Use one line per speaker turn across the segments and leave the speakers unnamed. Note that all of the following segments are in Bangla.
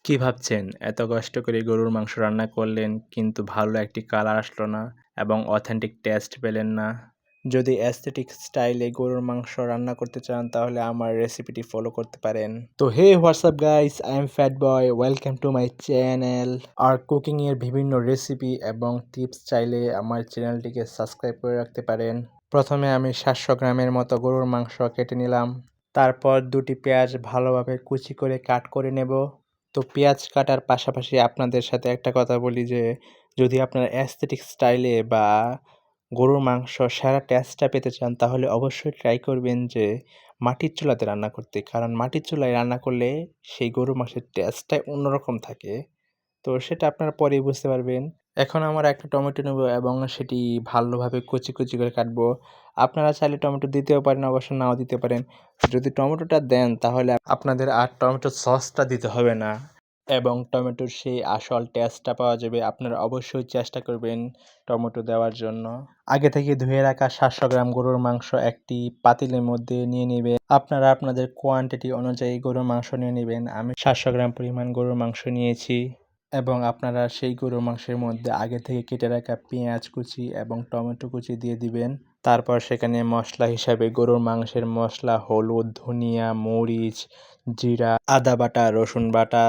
কি ভাবছেন? এত কষ্ট করে গরুর মাংস রান্না করলেন কিন্তু ভালো একটি কালার আসলো না এবং অথেন্টিক টেস্ট পেলেন না। যদি অ্যাস্থেটিক স্টাইলে গরুর মাংস রান্না করতে চান তাহলে আমার রেসিপিটি ফলো করতে পারেন। তো hey WhatsApp guys, I am fat boy, welcome to my channel. আর কুকিং এর বিভিন্ন রেসিপি এবং টিপস চাইলে আমার চ্যানেলটিকে সাবস্ক্রাইব করে রাখতে পারেন। প্রথমে আমি 700 গ্রামের মতো গরুর মাংস কেটে নিলাম। তারপর দুটি পেঁয়াজ ভালোভাবে কুচি করে কাট করে নেব। তো পেঁয়াজ কাটার পাশাপাশি আপনাদের সাথে একটা কথা বলি যে, যদি আপনারা অ্যাস্থেটিক স্টাইলে বা গরুর মাংস সেরা টেস্টটা পেতে চান তাহলে অবশ্যই ট্রাই করবেন যে মাটির চুলাতে রান্না করতে। কারণ মাটির চুলায় রান্না করলে সেই গরুর মাংসের টেস্টটাই অন্যরকম থাকে। তো সেটা আপনারা পরেই বুঝতে পারবেন। এখন আমরা একটা টমেটো নেব এবং সেটি ভালোভাবে কুচি, কুচি করে কাটবো। আপনারা চাইলে টমেটো দিতেও পারেন, অবশ্য নাও দিতে পারেন। যদি টমেটোটা দেন তাহলে আপনাদের আর টমেটোর সসটা দিতে হবে না এবং টমেটোর সেই আসল টেস্টটা পাওয়া যাবে। আপনারা অবশ্যই চেষ্টা করবেন টমেটো দেওয়ার জন্য। আগে থেকে ধুয়ে রাখা 700 গ্রাম গরুর মাংস একটি পাতিলের মধ্যে নিয়ে নিবেন। আপনারা আপনাদের কোয়ান্টিটি অনুযায়ী গরুর মাংস নিয়ে নিবেন। আমি 700 গ্রাম পরিমাণ গরুর মাংস নিয়েছি এবং আপনারা সেই গরুর মাংসের মধ্যে আগে থেকে কেটে রাখা পেঁয়াজ কুচি এবং টমেটো কুচি দিয়ে দিবেন। তারপর সেখানে মশলা হিসাবে গরুর মাংসের মশলা, হলুদ, ধনিয়া, মরিচ, জিরা, আদা বাটা, রসুন বাটা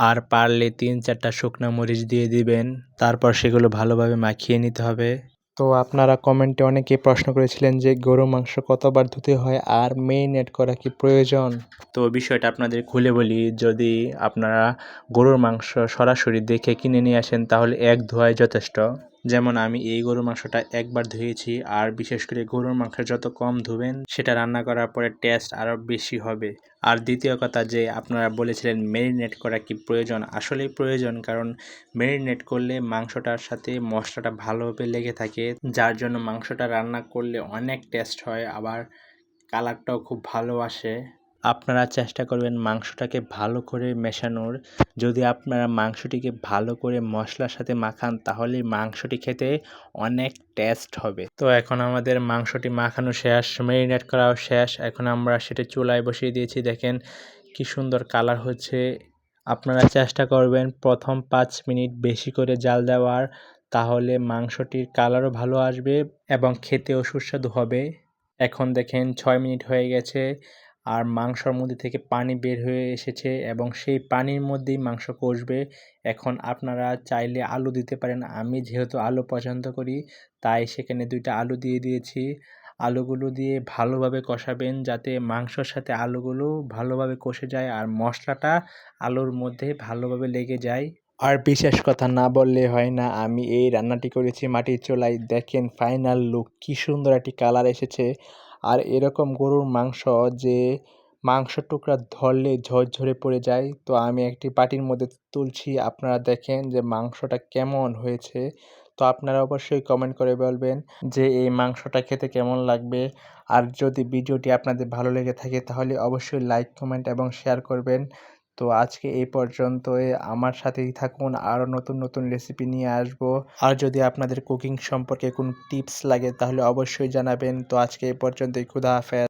আর পারলে ৩-৪টা শুকনা মরিচ দিয়ে দিবেন। তারপর সেগুলো ভালোভাবে মাখিয়ে নিতে হবে। তো আপনারা কমেন্টে অনেকেই প্রশ্ন করেছিলেন যে গরুর মাংস কতবার ধুতে হয় আর মেরিনেট করা কি প্রয়োজন? তো বিষয়টা আপনাদের খুলে বলি, যদি আপনারা গরুর মাংস সরাসরি দেখে কিনে নিয়ে আসেন তাহলে এক ধোয়ায় যথেষ্ট। যেমন আমি এই গরুর মাংসটা একবার ধুয়েছি আর বিশেষ করে গরুর মাংস যত কম ধুবেন সেটা রান্না করার পরে টেস্ট আরও বেশি হবে। আর দ্বিতীয় কথা যে আপনারা বলেছিলেন মেরিনেট করা কি প্রয়োজন? আসলেই প্রয়োজন, কারণ মেরিনেট করলে মাংসটার সাথে মশলাটা ভালোভাবে লেগে থাকে, যার জন্য মাংসটা রান্না করলে অনেক টেস্ট হয়, আবার কালারটাও খুব ভালো আসে। আপনারা চেষ্টা করবেন মাংসটাকে ভালো করে মেশানোর। যদি আপনারা মাংসটিকে ভালো করে মশলার সাথে মাখান তাহলে মাংসটি খেতে অনেক টেস্ট হবে। তো এখন আমাদের মাংসটি মাখানো শেষ, মেরিনেট করাও শেষ। এখন আমরা সেটা চুলায় বসিয়ে দিয়েছি। দেখেন কি সুন্দর কালার হচ্ছে। আপনারা চেষ্টা করবেন প্রথম 5 মিনিট বেশি করে জাল দেওয়ার, তাহলে মাংসটির কালারও ভালো আসবে এবং খেতেও সুস্বাদু হবে। এখন দেখেন 6 মিনিট হয়ে গেছে আর মাংসর মধ্যে থেকে পানি বের হয়ে এসেছে এবং সেই পানির মধ্যেই মাংস কষবে। এখন আপনারা চাইলে আলু দিতে পারেন। আমি যেহেতু আলু পছন্দ করি তাই সেখানে 2টা আলু দিয়ে দিয়েছি। আলুগুলো দিয়ে ভালোভাবে কষাবেন যাতে মাংসর সাথে আলুগুলো ভালোভাবে কষে যায় আর মশলাটা আলুর মধ্যে ভালোভাবে লেগে যায়। আর বিশেষ কথা না বললে হয় না, আমি এই রান্নাটি করেছি মাটির চুলায়। দেখেন ফাইনাল লুক কি সুন্দর একটি কালার এসেছে। আর এরকম গরুর মাংস যে মাংসর টুকরা ধরলে ঝরঝরে পড়ে যায়। তো আমি একটি বাটির মধ্যে তুলছি, আপনারা দেখেন যে মাংসটা কেমন হয়েছে। তো আপনারা অবশ্যই কমেন্ট করে বলবেন যে এই মাংসটা খেতে কেমন লাগবে। আর যদি ভিডিওটি আপনাদের ভালো লেগে থাকে তাহলে অবশ্যই লাইক, কমেন্ট এবং শেয়ার করবেন। তো আজকে এই পর্যন্তই। আমার সাথেই থাকুন, আরও নতুন নতুন রেসিপি নিয়ে আসবো। আর যদি আপনাদের কুকিং সম্পর্কে কোনো টিপস লাগে তাহলে অবশ্যই জানাবেন। তো আজকে এই পর্যন্তই। খোদা হাফেজ।